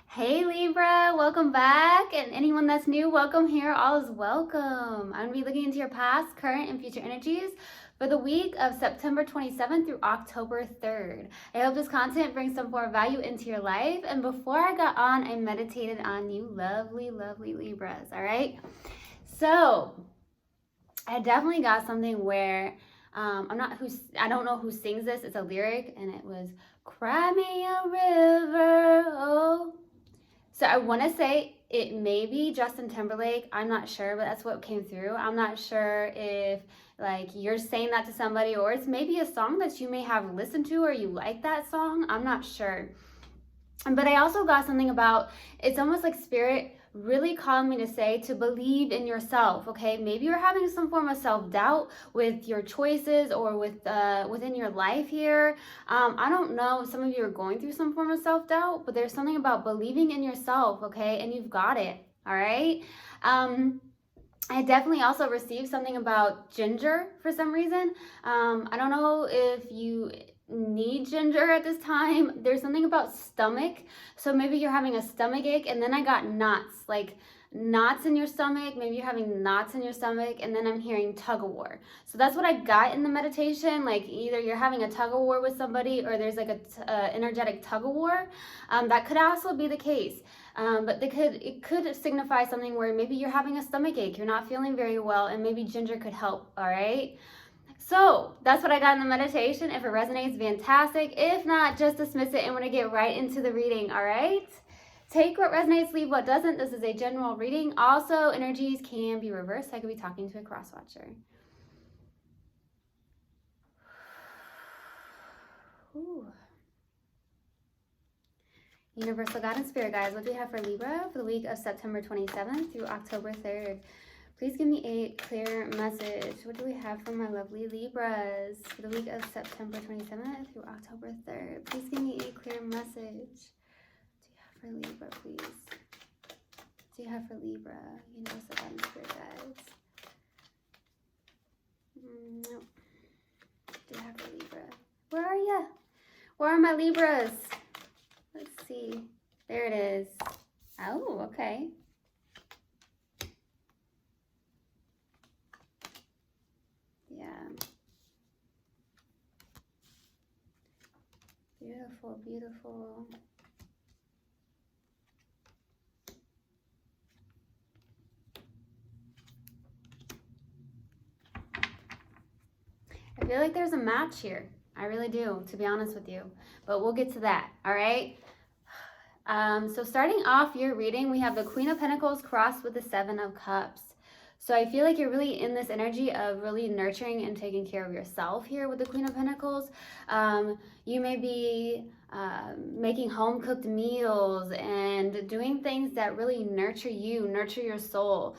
Hey Libra, welcome back. And anyone that's new, welcome here. All is welcome. I'm going to be looking into your past, current, and future energies for the week of September 27th through October 3rd. I hope this content brings some more value into your life. And before I got on, I meditated on you lovely, lovely Libras, all right? So I definitely got something where I don't know who sings this. It's a lyric and it was, cry me a river, oh. So I want to say it may be Justin Timberlake. I'm not sure, but that's what came through. I'm not sure if like you're saying that to somebody or it's maybe a song that you may have listened to or you like that song. I'm not sure. But I also got something about, it's almost like spirit really calling me to say to believe in yourself. Okay, maybe you're having some form of self-doubt with your choices or with within your life here. I don't know if some of you are going through some form of self-doubt, but there's something about believing in yourself. Okay, and you've got it. All right. I definitely also received something about ginger for some reason. I don't know if you need ginger at this time. There's something about stomach. So maybe you're having a stomach ache, and then I got knots, like knots in your stomach. Maybe you're having knots in your stomach, and then I'm hearing tug of war. So that's what I got in the meditation. Like either you're having a tug of war with somebody or there's like a energetic tug of war. That could also be the case. But it could signify something where maybe you're having a stomach ache, you're not feeling very well, and maybe ginger could help, all right? So that's what I got in the meditation. If it resonates, fantastic. If not, just dismiss it and we're gonna get right into the reading, all right? Take what resonates, leave what doesn't. This is a general reading. Also, energies can be reversed. I could be talking to a cross watcher. Ooh. Universal God and Spirit Guides, what do we have for Libra for the week of September 27th through October 3rd? Please give me a clear message. What do we have for my lovely Libras for the week of September 27th through October 3rd? Please give me a clear message. What do you have for Libra, please? What do you have for Libra? Universal God and Spirit Guides. Nope. What do you have for Libra? Where are you? Where are my Libras? Let's see. There it is. Oh, okay. Yeah. Beautiful, beautiful. I feel like there's a match here. I really do, to be honest with you. But we'll get to that, all right? So starting off your reading, we have the Queen of Pentacles crossed with the Seven of Cups. So I feel like you're really in this energy of really nurturing and taking care of yourself here with the Queen of Pentacles. You may be making home-cooked meals and doing things that really nurture you, nurture your soul.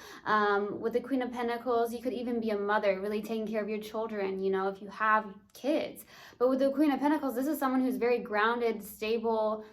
With the Queen of Pentacles, you could even be a mother, really taking care of your children, you know, if you have kids. But with the Queen of Pentacles, this is someone who's very grounded, stable,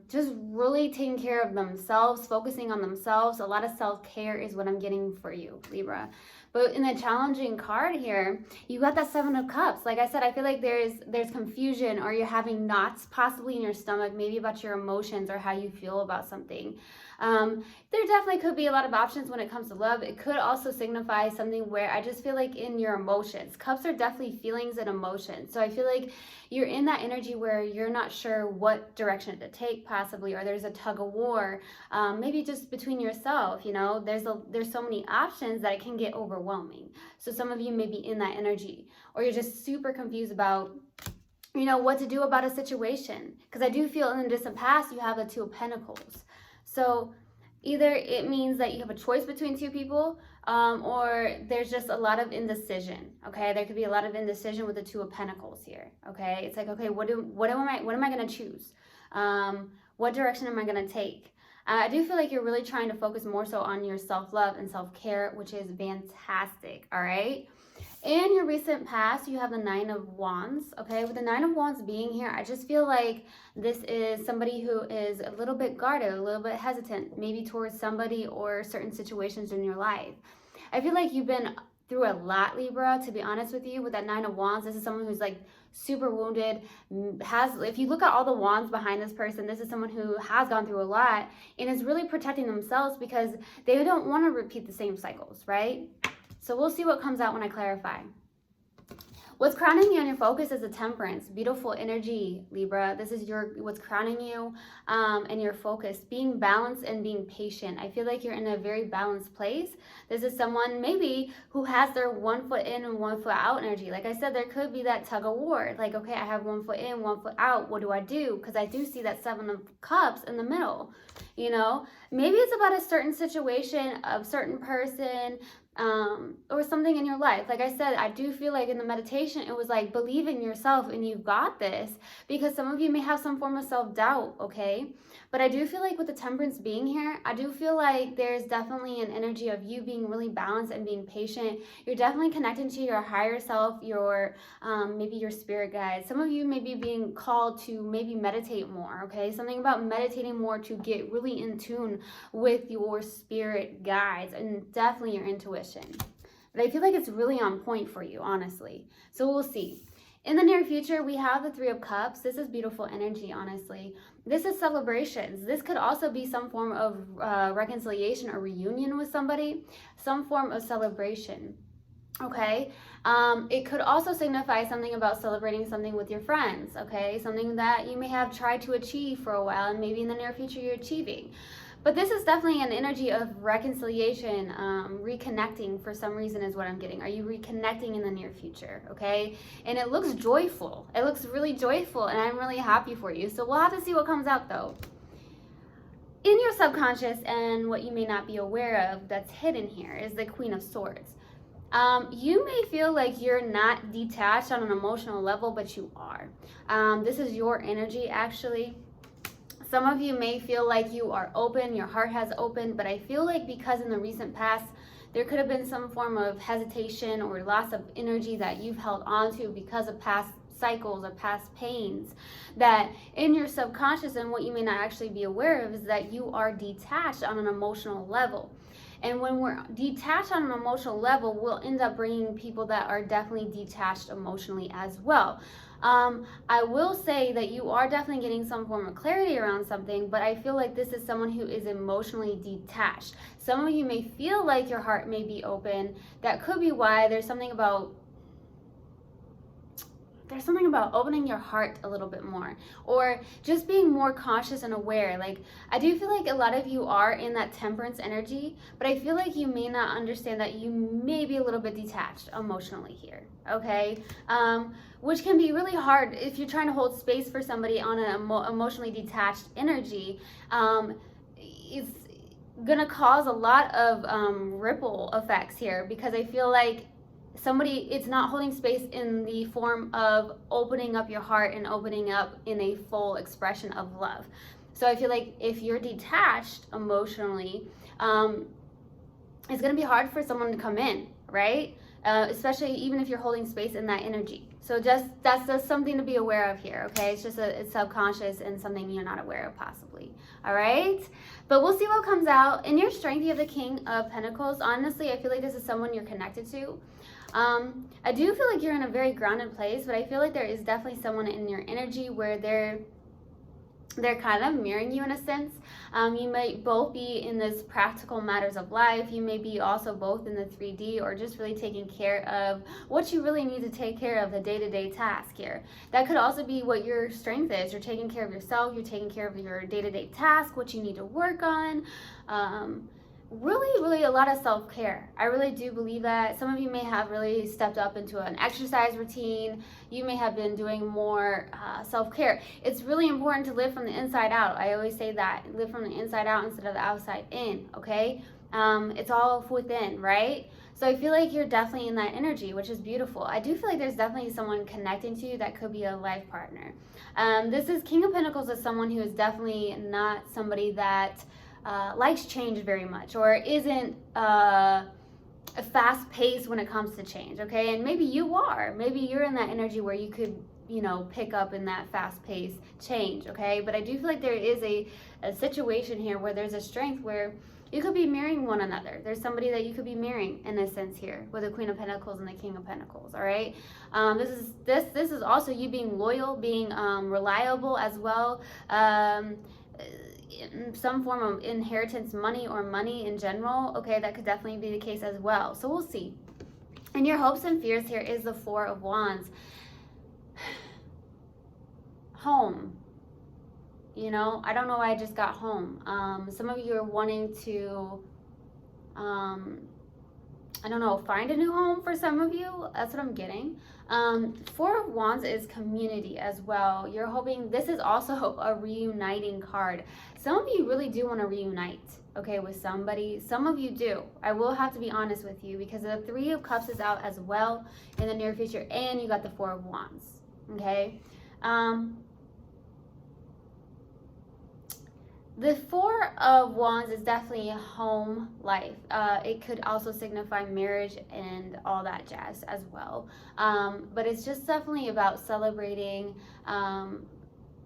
just really taking care of themselves, focusing on themselves. A lot of self-care is what I'm getting for you, Libra. But in the challenging card here, you got that Seven of Cups. Like I said, I feel like there's confusion, or you're having knots possibly in your stomach, maybe about your emotions or how you feel about something. There definitely could be a lot of options when it comes to love. It could also signify something where I just feel like in your emotions. Cups are definitely feelings and emotions. So I feel like you're in that energy where you're not sure what direction to take possibly, or there's a tug of war, maybe just between yourself, you know, there's so many options that it can get overwhelming. So some of you may be in that energy, or you're just super confused about, you know, what to do about a situation. Because I do feel in the distant past, you have the Two of Pentacles. So either it means that you have a choice between two people, or there's just a lot of indecision. Okay, there could be a lot of indecision with the Two of Pentacles here. Okay, it's like, okay, what am I going to choose? What direction am I going to take? I do feel like you're really trying to focus more so on your self-love and self-care, which is fantastic. All right. In your recent past, you have the Nine of Wands, okay? With the Nine of Wands being here, I just feel like this is somebody who is a little bit guarded, a little bit hesitant, maybe towards somebody or certain situations in your life. I feel like you've been through a lot, Libra, to be honest with you. With that Nine of Wands, this is someone who's like super wounded, if you look at all the wands behind this person, this is someone who has gone through a lot and is really protecting themselves because they don't want to repeat the same cycles, right? So we'll see what comes out when I clarify. What's crowning you on your focus is the Temperance. Beautiful energy, Libra. This is what's crowning you and your focus. Being balanced and being patient. I feel like you're in a very balanced place. This is someone maybe who has their 1 foot in and 1 foot out energy. Like I said, there could be that tug of war. Like, okay, I have 1 foot in, 1 foot out. What do I do? Because I do see that 7 of Cups in the middle. You know, maybe it's about a certain situation, a certain person, or something in your life. Like I said, I do feel like in the meditation, it was like, believe in yourself and you've got this, because some of you may have some form of self-doubt, okay? But I do feel like with the Temperance being here, I do feel like there's definitely an energy of you being really balanced and being patient. You're definitely connecting to your higher self, your maybe your spirit guides. Some of you may be being called to maybe meditate more, okay? Something about meditating more to get really in tune with your spirit guides and definitely your intuition. But I feel like it's really on point for you, honestly. So we'll see. In the near future, we have the 3 of Cups. This is beautiful energy, honestly. This is celebrations. This could also be some form of reconciliation or reunion with somebody, some form of celebration, okay? It could also signify something about celebrating something with your friends, okay? Something that you may have tried to achieve for a while and maybe in the near future you're achieving. But this is definitely an energy of reconciliation, reconnecting for some reason is what I'm getting. Are you reconnecting in the near future, okay? And it looks joyful. It looks really joyful, and I'm really happy for you. So we'll have to see what comes out, though. In your subconscious, and what you may not be aware of that's hidden here, is the Queen of Swords. You may feel like you're not detached on an emotional level, but you are. This is your energy, actually. Some of you may feel like you are open, your heart has opened, but I feel like because in the recent past, there could have been some form of hesitation or loss of energy that you've held on to because of past cycles or past pains, that in your subconscious, and what you may not actually be aware of, is that you are detached on an emotional level. And when we're detached on an emotional level, we'll end up bringing people that are definitely detached emotionally as well. I will say that you are definitely getting some form of clarity around something, but I feel like this is someone who is emotionally detached. Some of you may feel like your heart may be open. That could be why there's something about opening your heart a little bit more, or just being more conscious and aware. Like, I do feel like a lot of you are in that Temperance energy, but I feel like you may not understand that you may be a little bit detached emotionally here, okay? Which can be really hard if you're trying to hold space for somebody on an emotionally detached energy. It's gonna cause a lot of ripple effects here, because I feel like it's not holding space in the form of opening up your heart and opening up in a full expression of love. So I feel like if you're detached emotionally, it's going to be hard for someone to come in, right? Especially even if you're holding space in that energy. So that's just something to be aware of here, okay? It's subconscious and something you're not aware of possibly, all right? But we'll see what comes out. In your strength, you have the King of Pentacles. Honestly, I feel like this is someone you're connected to. I do feel like you're in a very grounded place, but I feel like there is definitely someone in your energy where they're kind of mirroring you in a sense. You might both be in this practical matters of life. You may be also both in the 3D, or just really taking care of what you really need to take care of, the day-to-day task here. That could also be what your strength is. You're taking care of yourself. You're taking care of your day-to-day task, what you need to work on. Really a lot of self-care. I really do believe that. Some of you may have really stepped up into an exercise routine. You may have been doing more self-care. It's really important to live from the inside out. I always say that. Live from the inside out instead of the outside in, okay? It's all within, right? So I feel like you're definitely in that energy, which is beautiful. I do feel like there's definitely someone connecting to you that could be a life partner. This is King of Pentacles, is someone who is definitely not somebody that likes change very much, or isn't fast paced when it comes to change, okay? And maybe you are. Maybe you're in that energy where you could you know, pick up in that fast-paced change, okay? But I do feel like there is a situation here where there's a strength where you could be marrying one another. There's somebody that you could be marrying in a sense here with the Queen of Pentacles and the King of Pentacles, all right? This is also you being loyal, being reliable as well. Some form of inheritance money or money in general, okay? That could definitely be the case as well. So we'll see. And your hopes and fears here is the Four of Wands. Home. You know, I don't know why I just got home. Some of you are wanting to, I don't know, find a new home for some of you. That's what I'm getting. Four of Wands is community as well. You're hoping, this is also a reuniting card. Some of you really do want to reunite, okay, with somebody. Some of you do. I will have to be honest with you because the Three of Cups is out as well in the near future, and you got the Four of Wands, okay? The Four of Wands is definitely a home life. It could also signify marriage and all that jazz as well. But it's just definitely about celebrating.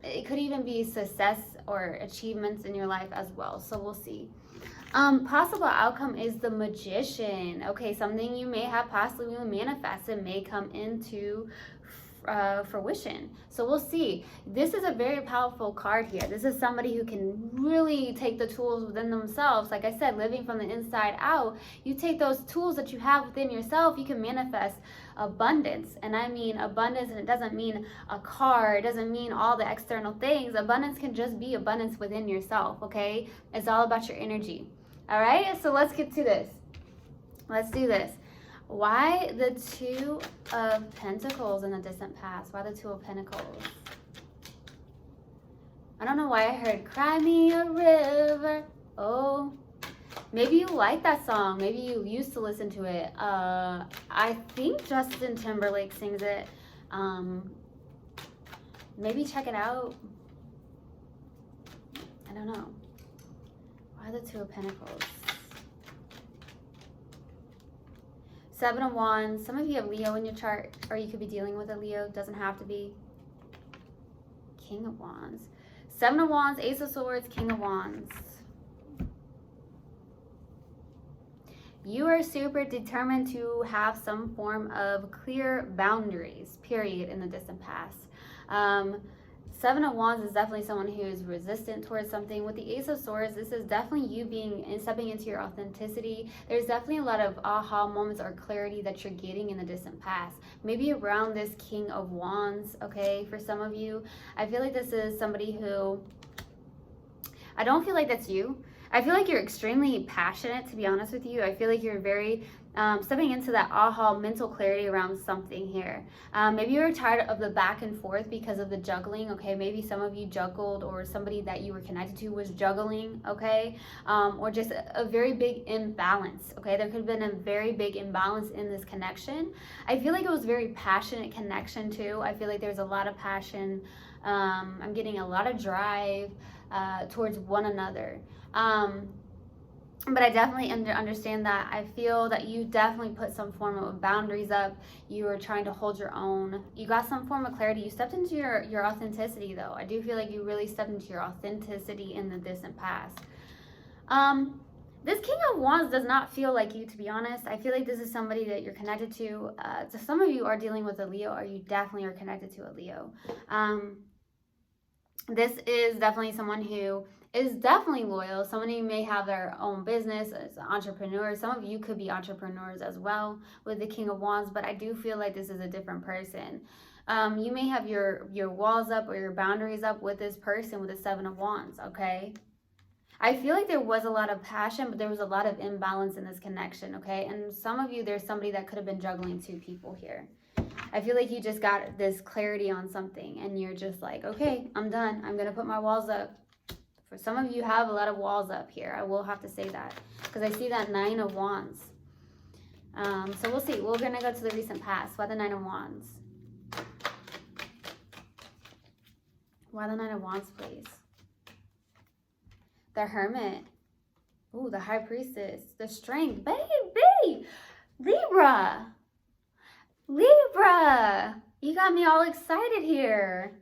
It could even be success or achievements in your life as well. So we'll see. Possible outcome is the Magician. Okay, something you may have possibly manifested may come into fruition. So we'll see. This is a very powerful card here. This is somebody who can really take the tools within themselves. Like I said, living from the inside out, you take those tools that you have within yourself, you can manifest abundance. And I mean abundance, and it doesn't mean a car, it doesn't mean all the external things. Abundance can just be abundance within yourself, okay? It's all about your energy. All right, so let's get to this. Let's do this. Why the Two of Pentacles in the distant past? Why the Two of Pentacles? I don't know why I heard Cry Me a River. Oh, maybe you like that song. Maybe you used to listen to it. I think Justin Timberlake sings it. Maybe check it out. I don't know. Why the Two of Pentacles? Seven of Wands. Some of you have Leo in your chart, or you could be dealing with a Leo. Doesn't have to be. King of Wands. Seven of Wands, Ace of Swords, King of Wands. You are super determined to have some form of clear boundaries, period, in the distant past. Seven of Wands is definitely someone who is resistant towards something. With the Ace of Swords, this is definitely you being and stepping into your authenticity. There's definitely a lot of aha moments or clarity that you're getting in the distant past. Maybe around this King of Wands, okay, for some of you. I feel like this is somebody who, I don't feel like that's you. I feel like you're extremely passionate, to be honest with you. I feel like you're very stepping into that aha mental clarity around something here. Maybe you're tired of the back and forth because of the juggling, okay? Maybe some of you juggled, or somebody that you were connected to was juggling, okay? Or just a very big imbalance, okay? There could have been a very big imbalance in this connection. I feel like it was a very passionate connection too. I feel like there's a lot of passion. I'm getting a lot of drive towards one another. But I definitely understand that. I feel that you definitely put some form of boundaries up. You were trying to hold your own. You got some form of clarity. You stepped into your authenticity, though. I do feel like you really stepped into your authenticity in the distant past. This King of Wands does not feel like you, to be honest. I feel like this is somebody that you're connected to. So some of you are dealing with a Leo, or you definitely are connected to a Leo. This is definitely someone who is definitely loyal. Somebody may have their own business as an entrepreneur. Some of you could be entrepreneurs as well with the King of Wands, but I do feel like this is a different person. You may have your walls up or your boundaries up with this person with the Seven of Wands, okay? I feel like there was a lot of passion, but there was a lot of imbalance in this connection, okay? And some of you, there's somebody that could have been juggling two people here. I feel like you just got this clarity on something, and you're just like, okay, I'm done. I'm going to put my walls up. For some of you have a lot of walls up here. I will have to say that, because I see that Nine of Wands. So we'll see. We're going to go to the recent past. Why the Nine of Wands? Why the Nine of Wands, please? The Hermit. Ooh, the High Priestess. The Strength. Baby! Libra! Libra! You got me all excited here.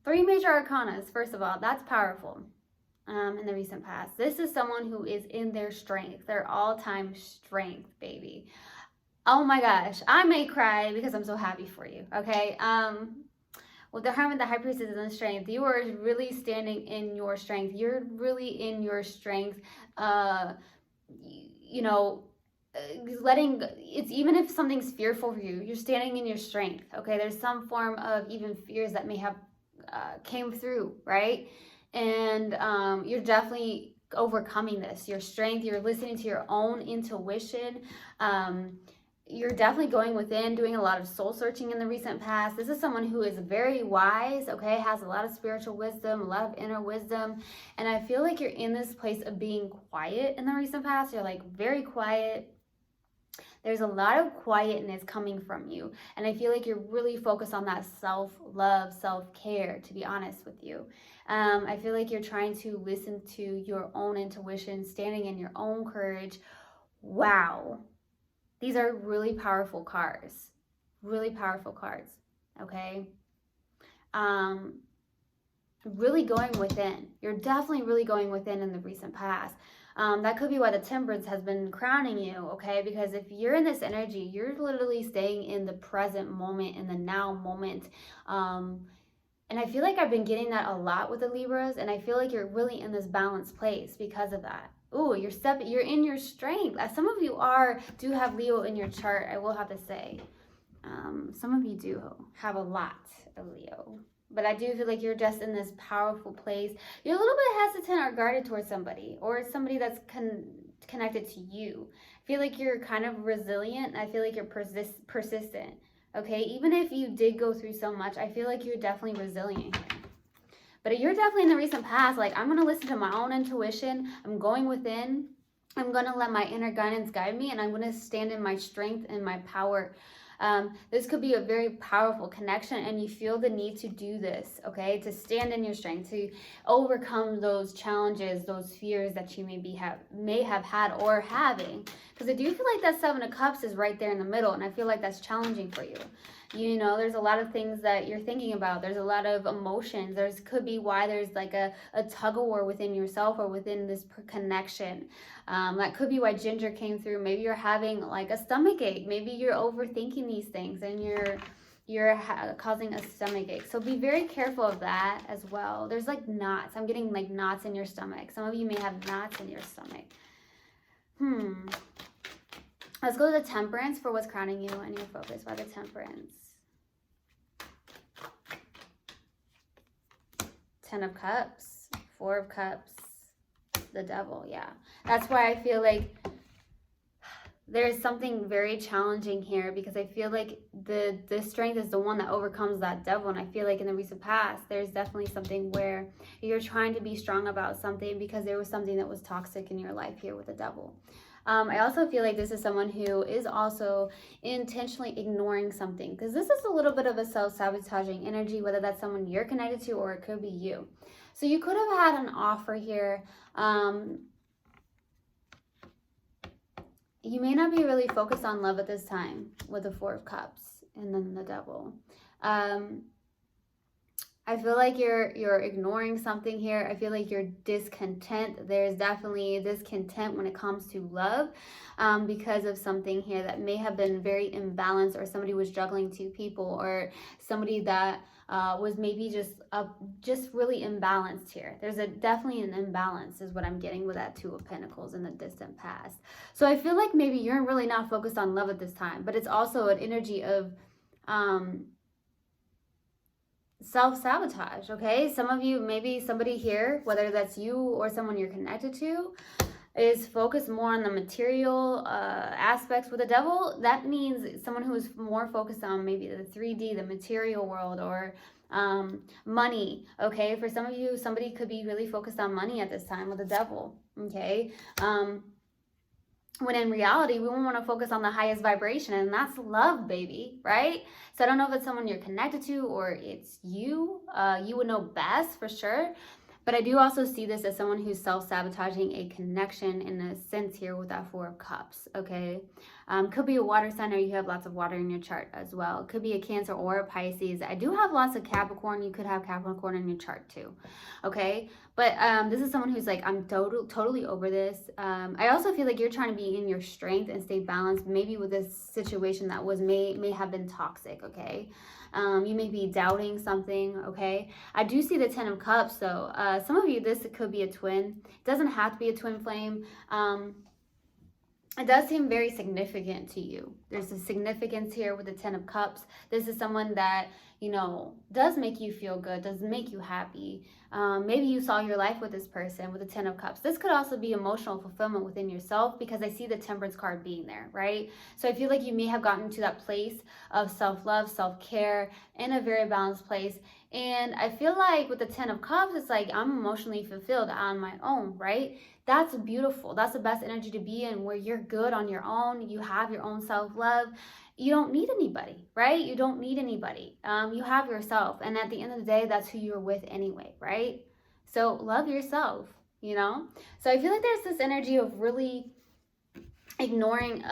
3 major arcanas, first of all, that's powerful. In the recent past, this is someone who is in their strength, their all-time strength, baby. Oh my gosh, I may cry because I'm so happy for you, okay? With the Hermit, the High Priestess, and the Strength, you are really standing in your strength. You're really in your strength. You know, letting it's, even if something's fearful for you, you're standing in your strength, okay? There's some form of even fears that may have came through, right? And you're definitely overcoming this. Your strength, you're listening to your own intuition. You're definitely going within, doing a lot of soul searching in the recent past. This is someone who is very wise, okay, has a lot of spiritual wisdom, a lot of inner wisdom. And I feel like you're in this place of being quiet in the recent past. You're like very quiet. There's a lot of quietness coming from you. And I feel like you're really focused on that self-love, self-care, to be honest with you. I feel like you're trying to listen to your own intuition, standing in your own courage. Wow. These are really powerful cards. Really powerful cards. Okay? Really going within. You're definitely really going within in the recent past. That could be why the Temperance has been crowning you, okay? Because if you're in this energy, you're literally staying in the present moment, in the now moment. And I feel like I've been getting that a lot with the Libras, and I feel like you're really in this balanced place because of that. Ooh, you're in your strength. Some of you do have Leo in your chart, I will have to say. Some of you do have a lot of Leo. But I do feel like you're just in this powerful place. You're a little bit hesitant or guarded towards somebody, or somebody that's connected to you. I feel like you're kind of resilient. I feel like you're persistent. Okay, even if you did go through so much, I feel like you're definitely resilient here. But you're definitely in the recent past, like, I'm going to listen to my own intuition. I'm going within. I'm going to let my inner guidance guide me, and I'm going to stand in my strength and my power. This could be a very powerful connection, and you feel the need to do this, okay? To stand in your strength, to overcome those challenges, those fears that you may have had or having. Because I do feel like that Seven of Cups is right there in the middle, and I feel like that's challenging for you. You know, there's a lot of things that you're thinking about. There's a lot of emotions. Could be why there's like a tug of war within yourself or within this connection. That could be why Ginger came through. Maybe you're having like a stomach ache. Maybe you're overthinking these things and you're causing a stomach ache. So be very careful of that as well. There's like knots. I'm getting like knots in your stomach. Some of you may have knots in your stomach. Let's go to the Temperance for what's crowning you and your focus by the Temperance. 10 of Cups, 4 of Cups, the Devil, yeah. That's why I feel like there's something very challenging here, because I feel like the strength is the one that overcomes that devil. And I feel like in the recent past, there's definitely something where you're trying to be strong about something because there was something that was toxic in your life here with the devil. I also feel like this is someone who is also intentionally ignoring something, because this is a little bit of a self-sabotaging energy, whether that's someone you're connected to or it could be you. So you could have had an offer here. You may not be really focused on love at this time with the 4 of Cups and then the Devil. I feel like you're ignoring something here. I feel like you're discontent. There's definitely discontent when it comes to love, because of something here that may have been very imbalanced, or somebody was juggling 2 people, or somebody that was maybe just really imbalanced here. There's definitely an imbalance is what I'm getting with that 2 of Pentacles in the distant past. So I feel like maybe you're really not focused on love at this time, but it's also an energy of self-sabotage, okay? Some of you, maybe somebody here, whether that's you or someone you're connected to, is focused more on the material aspects with the devil. That means someone who is more focused on maybe the 3D, the material world, or money, okay? For some of you, somebody could be really focused on money at this time with the devil, okay? When in reality, we want to focus on the highest vibration, and that's love, baby, right? So I don't know if it's someone you're connected to or it's you. You would know best for sure. But I do also see this as someone who's self-sabotaging a connection in a sense here with that Four of Cups, okay? Could be a water sign, or you have lots of water in your chart as well. Could be a Cancer or a Pisces. I do have lots of Capricorn. You could have Capricorn in your chart too, okay? But this is someone who's like, I'm totally over this. I also feel like you're trying to be in your strength and stay balanced, maybe with this situation that was may have been toxic, okay? You may be doubting something, okay? I do see the Ten of Cups, though. Some of you, this could be a twin. It doesn't have to be a twin flame. It does seem very significant to you. There's a significance here with the Ten of Cups. This is someone that, you know, does make you feel good, does make you happy. Maybe you saw your life with this person with the Ten of Cups. This could also be emotional fulfillment within yourself, because I see the Temperance card being there, right? So I feel like you may have gotten to that place of self-love, self-care, in a very balanced place. And I feel like with the Ten of Cups, it's like I'm emotionally fulfilled on my own, right? That's beautiful. That's the best energy to be in, where you're good on your own. You have your own self-love. You don't need anybody, right? You don't need anybody. You have yourself. And at the end of the day, that's who you're with anyway, right? So love yourself, you know? So I feel like there's this energy of really ignoring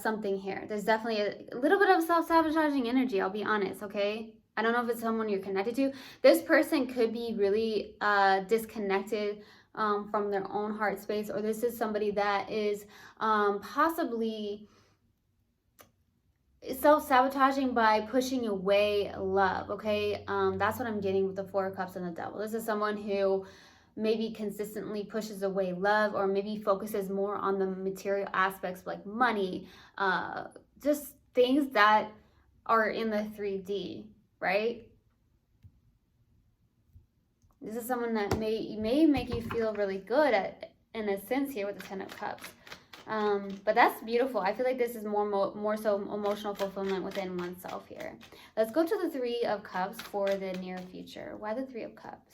something here. There's definitely a little bit of self-sabotaging energy, I'll be honest, okay? I don't know if it's someone you're connected to. This person could be really disconnected from their own heart space, or this is somebody that is possibly self-sabotaging by pushing away love, okay? That's what I'm getting with the Four of Cups and the Devil. This is someone who maybe consistently pushes away love, or maybe focuses more on the material aspects like money, just things that are in the 3D, right? This is someone that may make you feel really good in a sense here with the Ten of Cups. But that's beautiful. I feel like this is more so emotional fulfillment within oneself here. Let's go to the Three of Cups for the near future. Why the Three of Cups?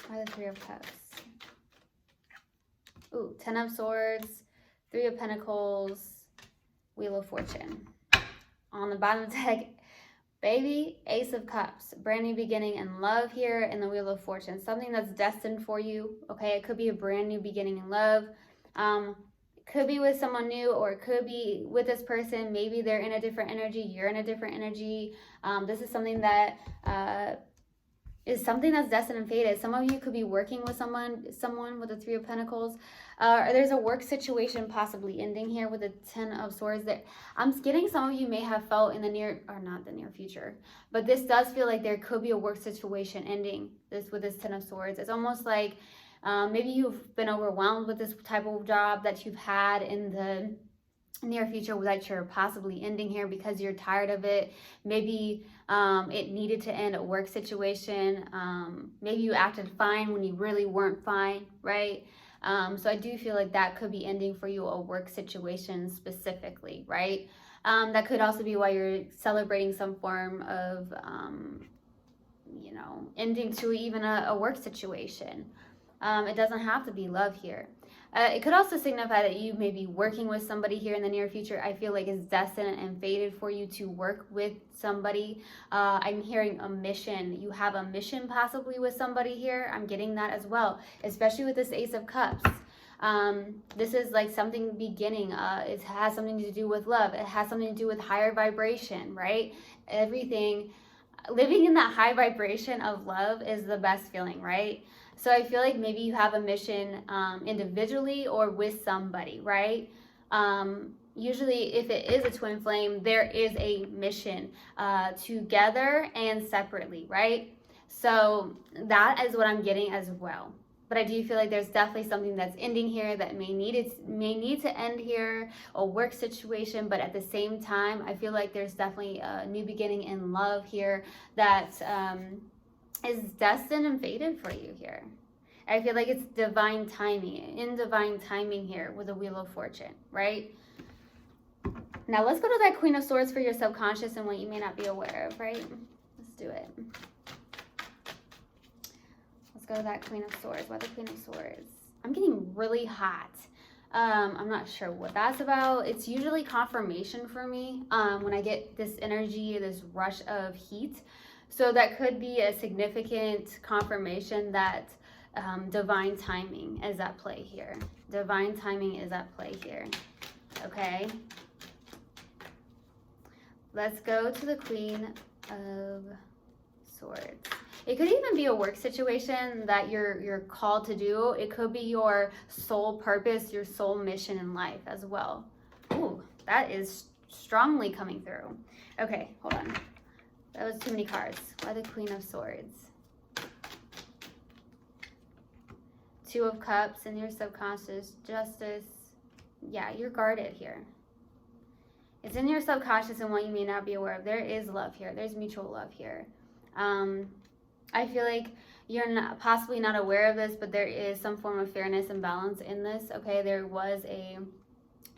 Why the Three of Cups? Ooh, Ten of Swords, Three of Pentacles, Wheel of Fortune. On the bottom of the deck, baby, Ace of Cups, brand new beginning in love here, in the Wheel of Fortune. Something that's destined for you, okay? It could be a brand new beginning in love. Could be with someone new, or it could be with this person. Maybe they're in a different energy, you're in a different energy. This is something that is something that's destined and fated. Some of you could be working with someone with the Three of Pentacles. Or there's a work situation possibly ending here with the Ten of Swords. That I'm getting some of you may have felt in the not the near future, but this does feel like there could be a work situation ending with this Ten of Swords. It's almost like maybe you've been overwhelmed with this type of job that you've had in the near future that you're possibly ending here because you're tired of it. Maybe it needed to end a work situation. Maybe you acted fine when you really weren't fine, right? So I do feel like that could be ending for you, a work situation specifically, right? That could also be why you're celebrating some form of, ending to even a work situation. It doesn't have to be love here. It could also signify that you may be working with somebody here in the near future. I feel like it's destined and fated for you to work with somebody. I'm hearing a mission. You have a mission possibly with somebody here. I'm getting that as well, especially with this Ace of Cups. This is like something beginning. It has something to do with love. It has something to do with higher vibration, right? Everything. Living in that high vibration of love is the best feeling, right? So I feel like maybe you have a mission individually or with somebody, right? Usually if it is a twin flame, there is a mission together and separately, right? So that is what I'm getting as well. But I do feel like there's definitely something that's ending here that may need to end here, a work situation. But at the same time, I feel like there's definitely a new beginning in love here that is destined and fated for you here. I feel like it's divine timing, in divine timing here with the Wheel of Fortune, right? Now let's go to that Queen of Swords for your subconscious and what you may not be aware of, right? Let's do it. Let's go to that Queen of Swords. Why the Queen of Swords? I'm getting really hot. I'm not sure what that's about. It's usually confirmation for me when I get this energy, this rush of heat. So that could be a significant confirmation that divine timing is at play here. Divine timing is at play here. Okay. Let's go to the Queen of Swords. It could even be a work situation that you're called to do. It could be your soul purpose, your soul mission in life as well. Ooh, that is strongly coming through. Okay, hold on. That was too many cards. Why the Queen of Swords? Two of Cups in your subconscious. Justice. Yeah, you're guarded here. It's in your subconscious and what you may not be aware of. There is love here. There's mutual love here. I feel like you're not, possibly not aware of this, but there is some form of fairness and balance in this. Okay, there was a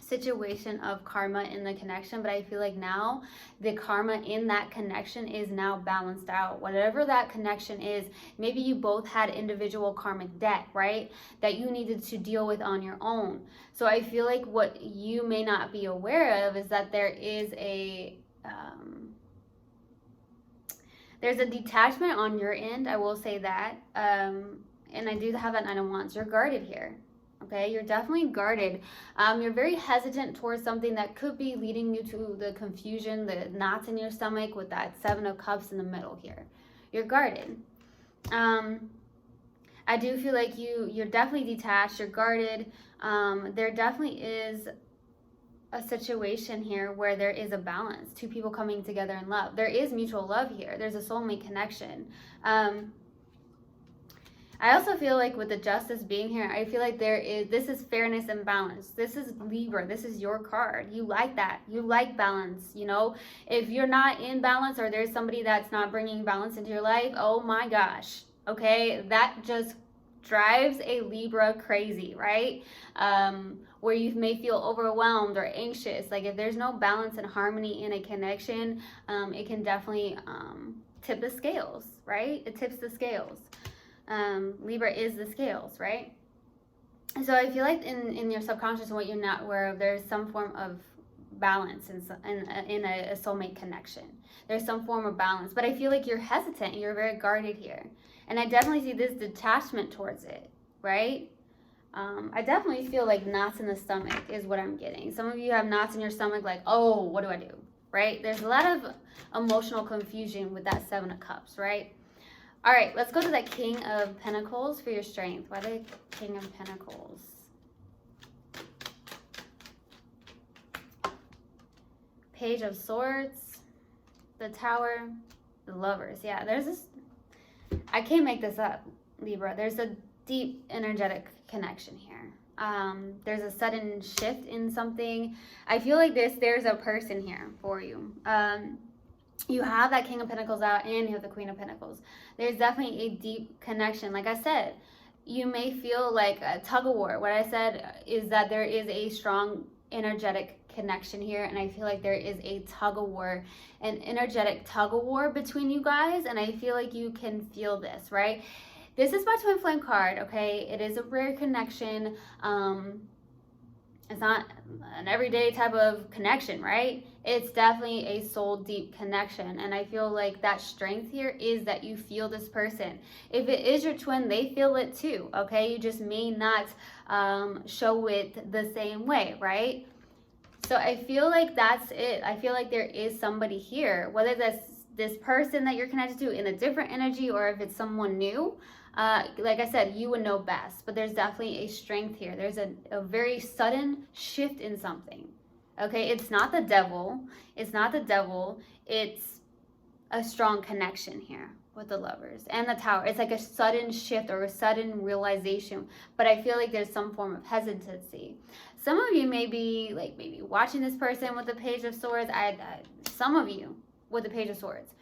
situation of karma in the connection, but I feel like now the karma in that connection is now balanced out. Whatever that connection is, maybe you both had individual karmic debt, right, that you needed to deal with on your own. So I feel like what you may not be aware of is that there is a there's a detachment on your end. I will say that, and I do have that Nine of Wands. You're guarded here. Okay, you're definitely guarded. You're very hesitant towards something that could be leading you to the confusion, the knots in your stomach with that Seven of Cups in the middle here. You're guarded. I do feel like you're definitely detached. You're guarded. There definitely is a situation here where there is a balance. Two people coming together in love. There is mutual love here. There's a soulmate connection. I also feel like with the Justice being here, I feel like this is fairness and balance. This is Libra. This is your card. You like that. You like balance, you know. If you're not in balance or there's somebody that's not bringing balance into your life, oh my gosh, okay? That just drives a Libra crazy, right? Where you may feel overwhelmed or anxious. Like if there's no balance and harmony in a connection, it can definitely tip the scales, right? It tips the scales. Libra is the scales, right? So I feel like in your subconscious and what you're not aware of, there's some form of balance in a soulmate connection. There's some form of balance, but I feel like you're hesitant. You're very guarded here. And I definitely see this detachment towards it, right? I definitely feel like knots in the stomach is what I'm getting. Some of you have knots in your stomach like, oh, what do I do, right? There's a lot of emotional confusion with that Seven of Cups, right? All right, let's go to that King of Pentacles for your strength. Why the King of Pentacles? Page of Swords, the Tower, the Lovers. Yeah, there's this, I can't make this up, Libra. There's a deep energetic connection here. There's a sudden shift in something. I feel like there's a person here for you. You have that King of Pentacles out and you have the Queen of Pentacles. There's definitely a deep connection. Like I said, you may feel like a tug of war. What I said is that there is a strong energetic connection here, and I feel like there is a tug of war, an energetic tug of war between you guys, and I feel like you can feel this, right? This is my twin flame card, okay? It is a rare connection. It's not an everyday type of connection, right? It's definitely a soul deep connection. And I feel like that strength here is that you feel this person. If it is your twin, they feel it too, okay? You just may not show it the same way, right? So I feel like that's it. I feel like there is somebody here, whether that's this person that you're connected to in a different energy or if it's someone new. Like I said, you would know best, but there's definitely a strength here. There's a very sudden shift in something. Okay, it's not the devil. It's not the devil. It's a strong connection here with the Lovers and the Tower. It's like a sudden shift or a sudden realization, but I feel like there's some form of hesitancy. Some of you may be like maybe watching this person with the Page of Swords. Some of you with the Page of Swords.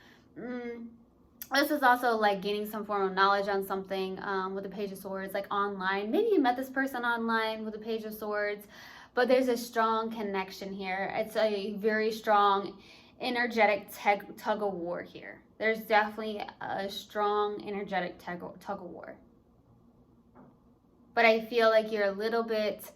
This is also like gaining some form of knowledge on something with the Page of Swords, like online. Maybe you met this person online with the Page of Swords, but there's a strong connection here. It's a very strong energetic tug of war here. There's definitely a strong energetic tug of war. But I feel like you're a little bit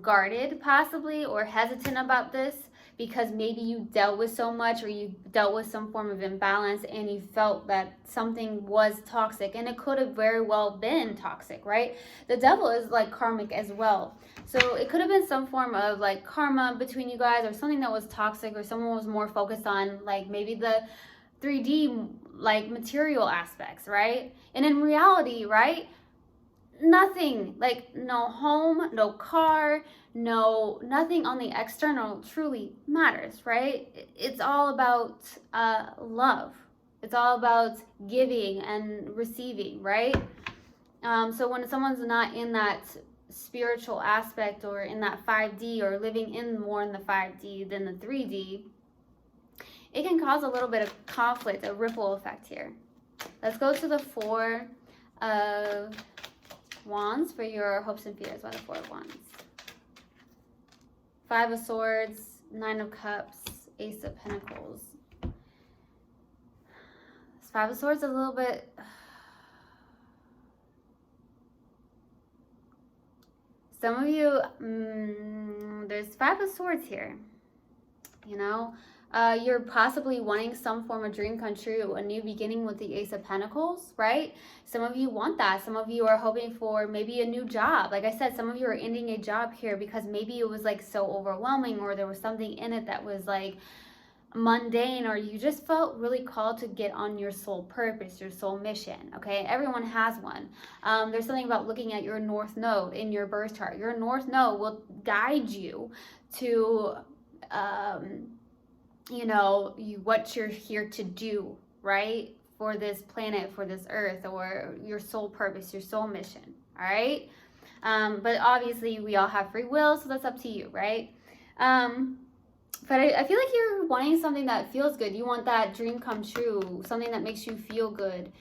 guarded possibly or hesitant about this because maybe you dealt with so much, or you dealt with some form of imbalance, and you felt that something was toxic, and it could have very well been toxic, right? The devil is like karmic as well. So it could have been some form of like karma between you guys, or something that was toxic, or someone was more focused on like maybe the 3D like material aspects, right? And in reality, right, nothing, like no home, no car, nothing on the external truly matters, right? It's all about love. It's all about giving and receiving, right? So when someone's not in that spiritual aspect, or in that 5D, or living in more in the 5D than the 3D, it can cause a little bit of conflict, a ripple effect here. Let's go to the 4 of Wands for your hopes and fears by the 4 of Wands. 5 of Swords, 9 of Cups, Ace of Pentacles. This 5 of Swords is a little bit... Some of you, there's 5 of Swords here, you know. You're possibly wanting some form of dream come true, a new beginning with the Ace of Pentacles, right? Some of you want that. Some of you are hoping for maybe a new job. Like I said, some of you are ending a job here because maybe it was like so overwhelming, or there was something in it that was like mundane, or you just felt really called to get on your soul purpose, your soul mission. Okay, everyone has one. There's something about looking at your north node in your birth chart. Your north node will guide you to you know, what you're here to do, right, for this planet, for this earth, or your soul purpose, your soul mission. All right, but obviously we all have free will, so that's up to you, right? But I feel like you're wanting something that feels good. You want that dream come true, something that makes you feel good.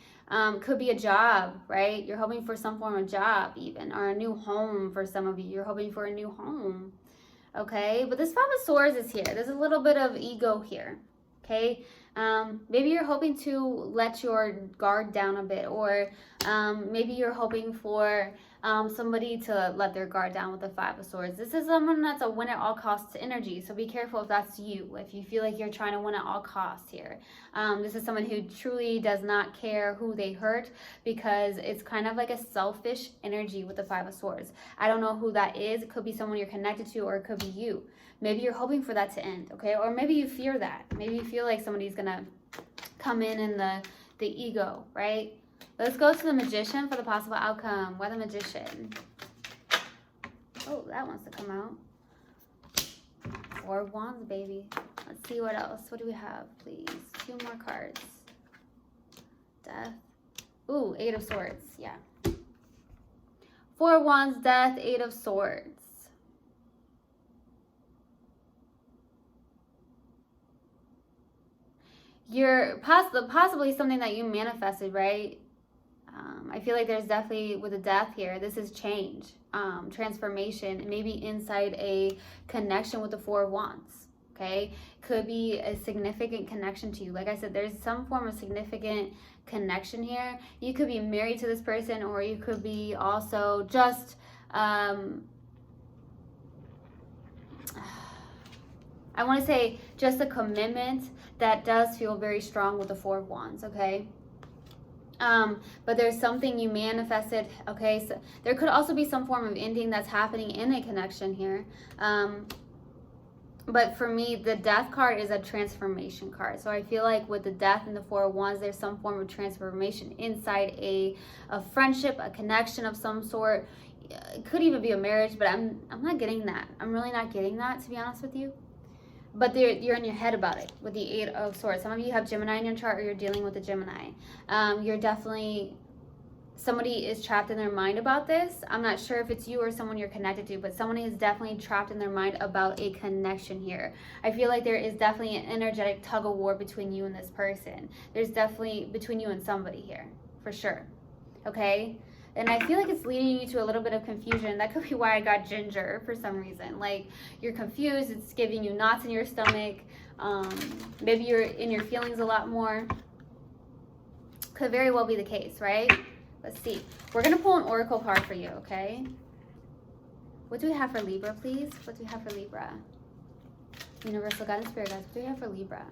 Could be a job, right? You're hoping for some form of job even, or a new home for some of you. You're hoping for a new home, okay? But this 5 of Swords is here. There's a little bit of ego here, okay? Maybe you're hoping to let your guard down a bit, or maybe you're hoping for somebody to let their guard down with the 5 of Swords. This is someone that's a win at all costs energy, so be careful if that's you, if you feel like you're trying to win at all costs here. This is someone who truly does not care who they hurt, because it's kind of like a selfish energy with the 5 of Swords. I don't know who that is. It could be someone you're connected to, or it could be you. Maybe you're hoping for that to end, okay? Or maybe you fear that. Maybe you feel like somebody's gonna come in the ego, right? Let's go to the Magician for the possible outcome. Why the Magician? Oh, that wants to come out. 4 of Wands, baby. Let's see what else. What do we have, please? 2 more cards. Death. Ooh, 8 of Swords. Yeah. 4 of Wands, Death, 8 of Swords. You're possibly something that you manifested, right? I feel like there's definitely, with the Death here, this is change, transformation, maybe inside a connection with the 4 of Wands, okay? Could be a significant connection to you. Like I said, there's some form of significant connection here. You could be married to this person, or you could be also just, I want to say just a commitment that does feel very strong with the 4 of Wands, okay? But there's something you manifested, okay? So there could also be some form of ending that's happening in a connection here. But for me, the Death card is a transformation card. So I feel like with the Death and the 4 of Wands, there's some form of transformation inside a friendship, a connection of some sort. It could even be a marriage, but I'm not getting that. I'm really not getting that, to be honest with you. But you're in your head about it with the 8 of Swords. Some of you have Gemini in your chart, or you're dealing with a Gemini. You're definitely, somebody is trapped in their mind about this. I'm not sure if it's you or someone you're connected to, but someone is definitely trapped in their mind about a connection here. I feel like there is definitely an energetic tug of war between you and this person. There's definitely between you and somebody here, for sure. Okay? And I feel like it's leading you to a little bit of confusion. That could be why I got Ginger for some reason. Like, you're confused. It's giving you knots in your stomach. Maybe you're in your feelings a lot more. Could very well be the case, right? Let's see. We're going to pull an oracle card for you, okay? What do we have for Libra, please? What do we have for Libra? Universal guidance, spirit guides. What do we have for Libra?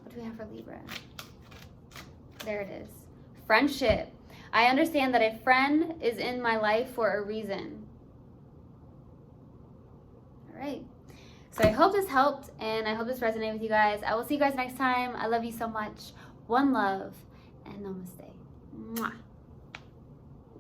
What do we have for Libra? There it is. Friendship. I understand that a friend is in my life for a reason. All right. So I hope this helped, and I hope this resonated with you guys. I will see you guys next time. I love you so much. One love, and namaste. Mwah.